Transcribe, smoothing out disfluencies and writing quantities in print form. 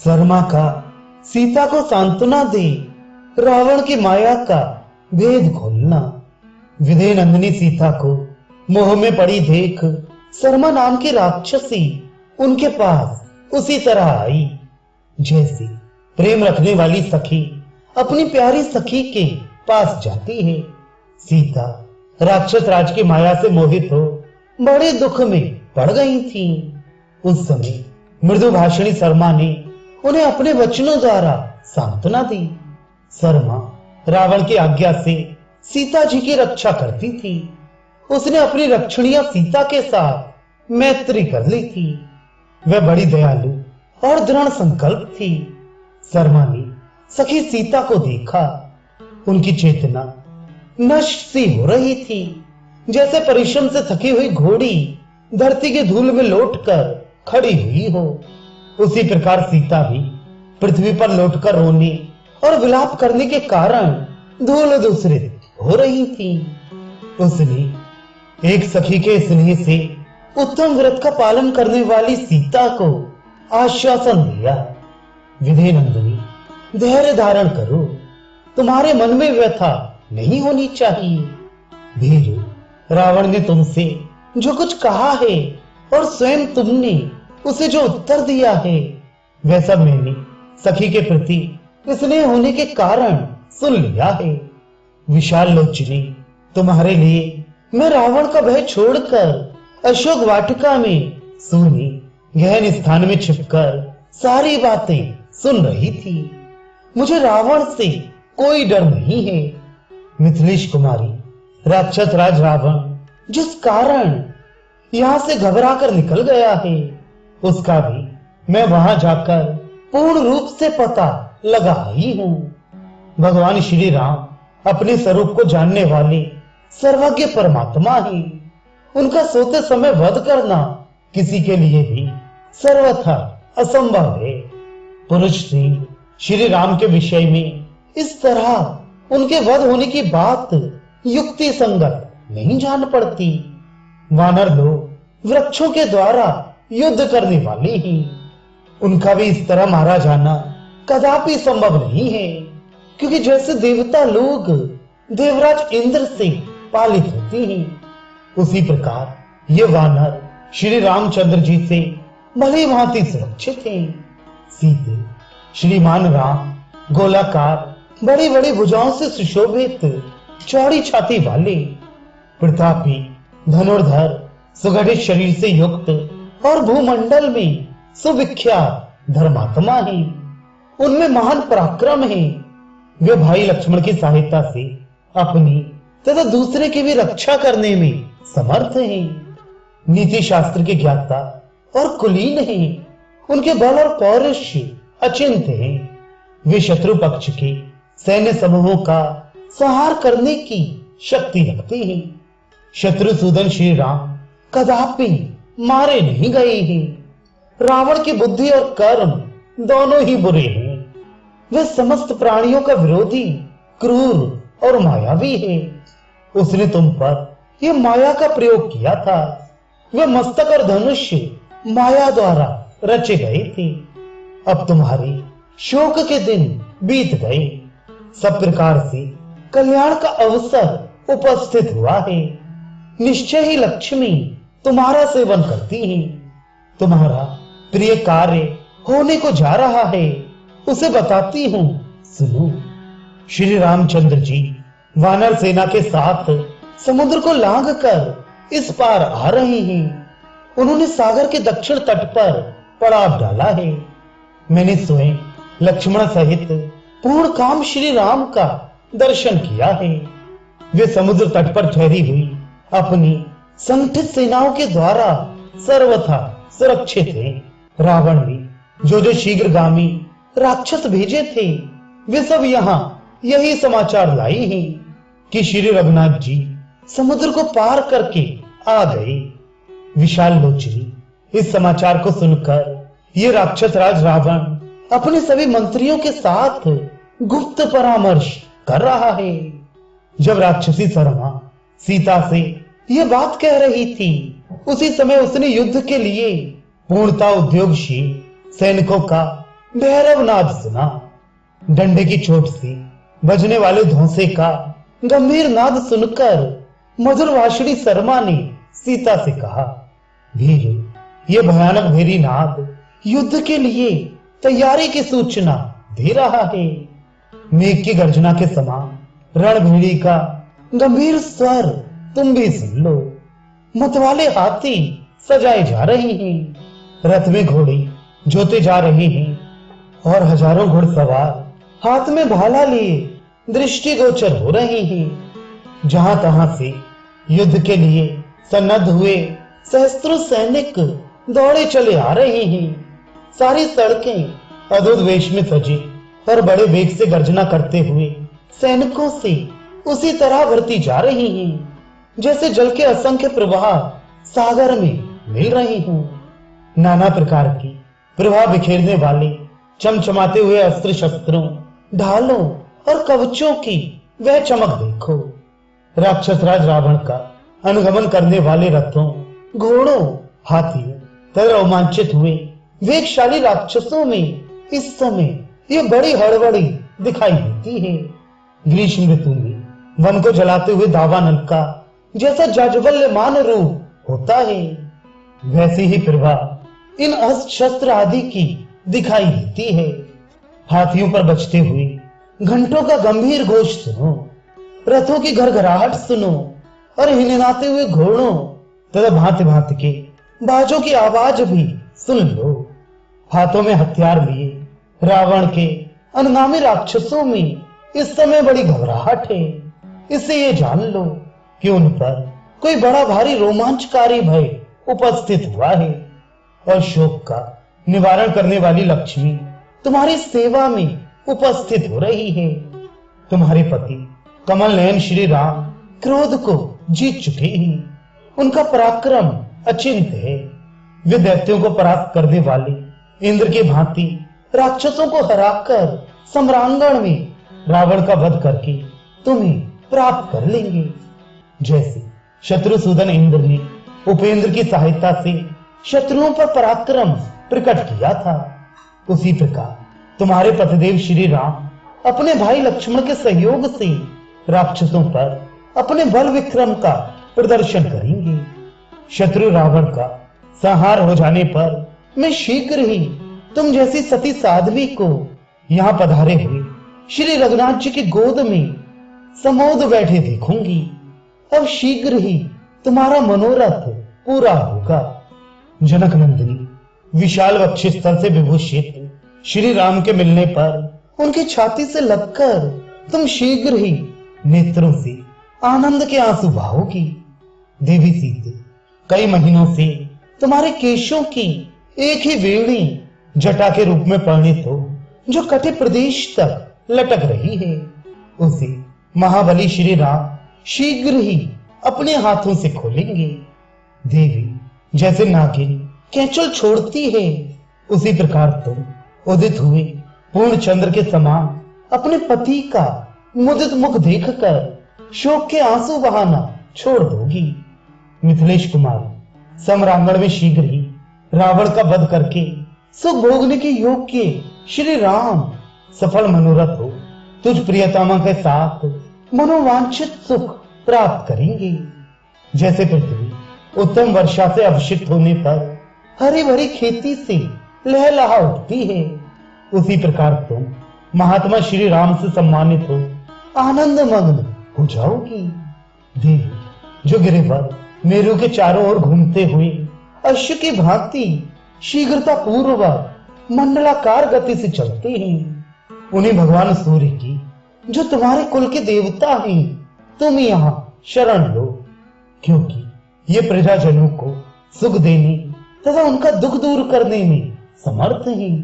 शर्मा का सीता को सांत्वना दे रावण की माया का भेद खोलना। विधेय नंदिनी सीता को मोह में पड़ी देख शर्मा नाम की राक्षसी उनके पास उसी तरह आई जैसे प्रेम रखने वाली सखी अपनी प्यारी सखी के पास जाती है। सीता राक्षस राज की माया से मोहित हो बड़े दुख में पड़ गई थी। उस समय मृदु भाषणी शर्मा ने उन्हें अपने वचनों द्वारा सांत्वना दी। शर्मा रावण की आज्ञा से सीता जी की रक्षा करती थी। उसने अपनी रक्षणीय सीता के साथ मैत्री कर ली थी। वह बड़ी दयालु और दृढ़ संकल्प थी। शर्मा ने सखी सीता को देखा। उनकी चेतना नष्ट सी हो रही थी, जैसे परिश्रम से थकी हुई घोड़ी धरती के धूल में लौटकर खड़ी हुई हो। उसी प्रकार सीता भी पृथ्वी पर लौटकर रोने और विलाप करने के कारण धूल दूसरित हो रही थी। उसने एक सखी के स्नेह से उत्तम व्रत का पालन करने वाली सीता को आश्वासन दिया, विधेय नंदिनी धैर्य धारण करो, तुम्हारे मन में व्यथा नहीं होनी चाहिए। धीरे रावण ने तुमसे जो कुछ कहा है और स्वयं तुमने उसे जो उत्तर दिया है वह सब मैंने सखी के प्रति स्नेह होने के कारण सुन लिया है। विशाल लोचनी, तुम्हारे लिए मैं रावण का भय छोड़कर अशोक वाटिका में सोने गहन स्थान में छिपकर सारी बातें सुन रही थी। मुझे रावण से कोई डर नहीं है। मिथिलेश कुमारी राक्षस राज रावण जिस कारण यहां से घबरा कर निकल गया है उसका भी मैं वहां जाकर पूर्ण रूप से पता लगा ही हूं। भगवान श्री राम अपने स्वरूप को जानने वाले सर्वज्ञ परमात्मा ही। उनका सोते समय वध करना किसी के लिए भी सर्वथा असंभव है। पुरुष सिंह श्री राम के विषय में इस तरह उनके वध होने की बात युक्ति संगत नहीं जान पड़ती। वानर लोग वृक्षों के द्वारा युद्ध करने वाले ही, उनका भी इस तरह मारा जाना कदापि संभव नहीं है, क्योंकि जैसे देवता लोग देवराज इंद्र से पालित होते हैं उसी प्रकार ये वानर श्री रामचंद्र जी से भली भांति सुरक्षित हैं। सीधे श्रीमान राम गोलाकार बड़ी बड़ी भुजाओं से सुशोभित चौड़ी छाती वाले प्रतापी धनुर्धर सुगठित शरीर से युक्त और भूमंडल में सुविख्यात धर्मात्मा है। उनमें महान पराक्रम है। वे भाई लक्ष्मण की सहायता से अपनी तथा दूसरे की भी रक्षा करने में समर्थ हैं। नीति शास्त्र के ज्ञाता और कुलीन हैं। उनके बल और पौरुष अचिंत्य हैं। वे शत्रु पक्ष के सैन्य समूहों का संहार करने की शक्ति रखते हैं। शत्रुसूदन श्री राम कदापि मारे नहीं गए हैं। रावण की बुद्धि और कर्म दोनों ही बुरे हैं। वे समस्त प्राणियों का विरोधी, क्रूर और मायावी है। उसने तुम पर यह माया का प्रयोग किया था। वे मस्तक और धनुष माया द्वारा रचे गए थे। अब तुम्हारे शोक के दिन बीत गए। सब प्रकार से कल्याण का अवसर उपस्थित हुआ है। निश्चय ही लक्ष्मी तुम्हारा सेवन करती है। तुम्हारा प्रिय कार्य होने को जा रहा है, उसे बताती हूँ, सुनो। श्री रामचंद्र जी वानर सेना के साथ समुद्र को लांघ कर इस पार आ रहे हैं। उन्होंने सागर के दक्षिण तट पर पड़ाव डाला है। मैंने स्वयं लक्ष्मण सहित पूर्ण काम श्री राम का दर्शन किया है। वे समुद्र तट पर ठहरी हुई अपनी संगठित सेनाओं के द्वारा सर्वथा सुरक्षित है। रावण ने जो शीघ्रगामी राक्षस भेजे थे वे सब यहाँ यही समाचार लाई हैं कि श्री रघुनाथ जी समुद्र को पार करके आ गए। विशाल लोचनी इस समाचार को सुनकर ये राक्षस राज रावण अपने सभी मंत्रियों के साथ गुप्त परामर्श कर रहा है। जब राक्षसी शर्मा सीता से यह बात कह रही थी उसी समय उसने युद्ध के लिए पूर्णता उद्योगशील सैनिकों का भैरव नाद सुना। डंडे की चोट से बजने वाले धौंसे का गंभीर नाद सुनकर मधुर वाषणी शर्मा ने सीता से कहा, धीरे, ये भयानक भेरी नाद युद्ध के लिए तैयारी की सूचना दे रहा है। मेघ की गर्जना के समान रणभेड़ी का गंभीर स्वर तुम भी सुन लो। मतवाले हाथी सजाए जा रहे हैं, रथ में घोड़े जोते जा रहे हैं और हजारों घुड़सवार हाथ में भाला लिए दृष्टिगोचर हो रहे हैं। जहां तहां से युद्ध के लिए सन्नद्ध हुए सहस्त्रों सैनिक दौड़े चले आ रहे हैं। सारी सड़कें अद्भुत वेश में सजी और बड़े वेग से गर्जना करते हुए सैनिकों से उसी तरह भरती जा रही हैं, जैसे जल के असंख्य प्रवाह सागर में मिल रहे हों। नाना प्रकार की प्रवाह बिखेरने वाले चमचमाते हुए अस्त्र शस्त्रों, ढालों और कवचों की वह चमक देखो। राक्षस राज रावण का अनुगमन करने वाले रथों, घोड़ों, हाथियों तथा रोमांचित हुए वेगशाली राक्षसों में इस समय ये बड़ी हड़बड़ी दिखाई देती है। ग्रीष्म ऋतु में वन को जलाते हुए दावानल का जैसा जाज्वल्यमान रूप होता है, वैसी ही प्रवाह इन अस्त्र शस्त्र आदि की दिखाई देती है। हाथियों पर बजते हुए घंटों का गंभीर घोष सुनो, रथों की घरघराहट सुनो और हिनहिनाते हुए घोड़ों तथा भांति भांति के बाजों की आवाज भी सुन लो। हाथों में हथियार लिए रावण के अनुगामी राक्षसों में इस समय बड़ी घबराहट है। इससे ये जान लो कि उन पर कोई बड़ा भारी रोमांचकारी भय उपस्थित हुआ है और शोक का निवारण करने वाली लक्ष्मी तुम्हारी सेवा में उपस्थित हो रही है। तुम्हारे पति कमल नयन श्री राम क्रोध को जीत चुके हैं। उनका पराक्रम अचिंत है। वे दैत्यों को परास्त करने वाले इंद्र के भांति राक्षसों को हराकर सम्रांगण में रावण का वध करके तुम्हें प्राप्त कर लेंगे। जैसे शत्रुसूदन इंद्र ने उपेंद्र की सहायता से शत्रुओं पर पराक्रम प्रकट किया था, उसी प्रकार तुम्हारे पतिदेव श्री राम अपने भाई लक्ष्मण के सहयोग से राक्षसों पर अपने बल विक्रम का प्रदर्शन करेंगे। शत्रु रावण का संहार हो जाने पर मैं शीघ्र ही तुम जैसी सती साध्वी को यहाँ पधारे हुए श्री रघुनाथ जी की गोद में समोद बैठे देखूंगी। अब शीघ्र ही तुम्हारा मनोरथ पूरा होगा। जनक नंदिनी विशाल वक्षस्थल से विभूषित श्री राम के मिलने पर उनकी छाती से लगकर तुम शीघ्र ही नेत्रों से आनंद के आंसू बहाओगी। देवी सीते, कई महीनों से तुम्हारे केशों की एक ही वेणी जटा के रूप में परिणित हो, जो कटे प्रदेश तक लटक रही है, उसे महाबली श्री राम शीघ्र ही अपने हाथों से खोलेंगे। देवी, जैसे नागिन कैंचल छोड़ती है, उसी प्रकार तुम उदित हुए पूर्ण चंद्र के समान अपने पति का मुदित मुख देखकर शोक के आंसू बहाना छोड़ दोगी। मिथिलेश कुमार, सम्रांगण में शीघ्र ही रावण का वध करके सुख भोगने के योग्य श्री राम सफल मनोरथ हो तुझ प्रियतमा के साथ मनोवांछित सुख प्राप्त करेंगे। जैसे पृथ्वी उत्तम वर्षा से अभिषिक्त होने पर हरी भरी खेती से लहलहा उठती है, उसी प्रकार तुम महात्मा श्री राम से सम्मानित हो आनंद मग्न हो जाओगी। देवी, जो गिरिवर मेरू के चारों ओर घूमते हुए अश्व की भांति शीघ्रता पूर्वक मंडलाकार गति से चलते हैं, उन्हें भगवान सूर्य की, जो तुम्हारे कुल के देवता हैं, तुम यहाँ शरण लो, क्योंकि ये प्रजाजनों को सुख देने तथा उनका दुख दूर करने में समर्थ हैं।